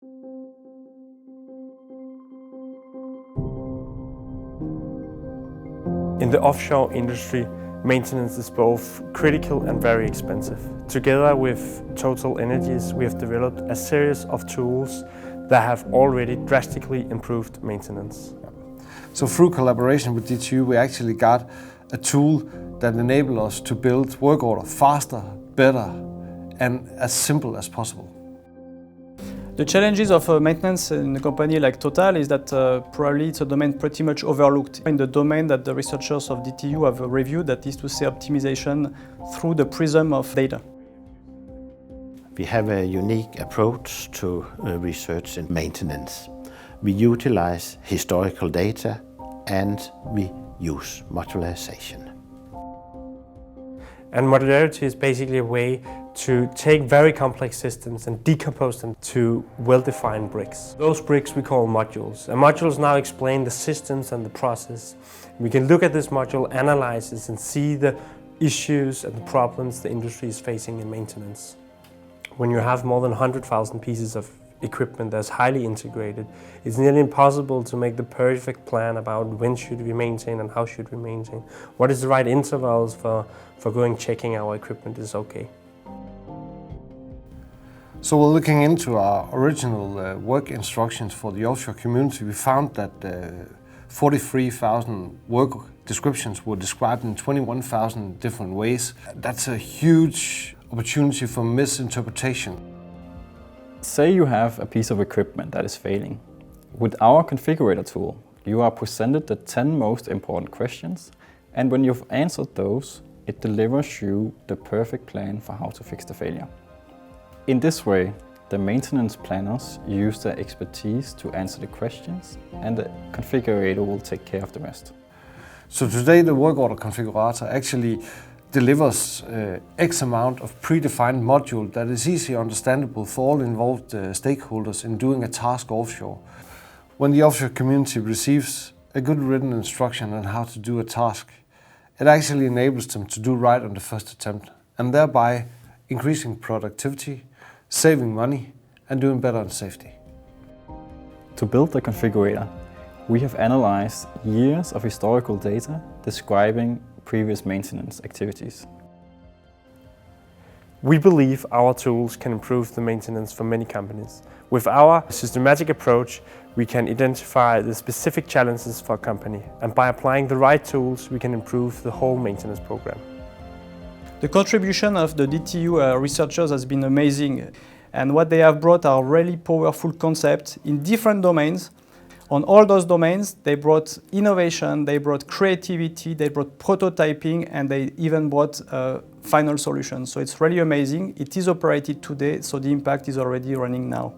In the offshore industry, maintenance is both critical and very expensive. Together with TotalEnergies, we have developed a series of tools that have already drastically improved maintenance. So through collaboration with DTU, we actually got a tool that enables us to build work order faster, better, and as simple as possible. The challenges of maintenance in a company like Total is that probably it's a domain pretty much overlooked. In the domain that the researchers of DTU have reviewed, that is to say optimization through the prism of data. We have a unique approach to research and maintenance. We utilize historical data and we use modularization. And modularity is basically a way to take very complex systems and decompose them to well-defined bricks. Those bricks we call modules. And modules now explain the systems and the process. We can look at this module, analyze it, and see the issues and the problems the industry is facing in maintenance. When you have more than 100,000 pieces of equipment that's highly integrated, it's nearly impossible to make the perfect plan about when should we maintain and how should we maintain. What is the right intervals for going checking our equipment is okay. So we're looking into our original work instructions for the offshore community. We found that 43,000 work descriptions were described in 21,000 different ways. That's a huge opportunity for misinterpretation. Say you have a piece of equipment that is failing. With our configurator tool, you are presented the 10 most important questions, and when you've answered those, it delivers you the perfect plan for how to fix the failure. In this way, the maintenance planners use their expertise to answer the questions, and the configurator will take care of the rest. So today the work order configurator actually delivers X amount of predefined module that is easily understandable for all involved stakeholders in doing a task offshore. When the offshore community receives a good written instruction on how to do a task, it actually enables them to do right on the first attempt, and thereby increasing productivity, saving money, and doing better on safety. To build the configurator, we have analyzed years of historical data describing previous maintenance activities. We believe our tools can improve the maintenance for many companies. With our systematic approach, we can identify the specific challenges for a company, and by applying the right tools, we can improve the whole maintenance program. The contribution of the DTU researchers has been amazing, and what they have brought are really powerful concepts in different domains. On all those domains, they brought innovation, they brought creativity, they brought prototyping, and they even brought final solutions. So it's really amazing. It is operated today, so the impact is already running now.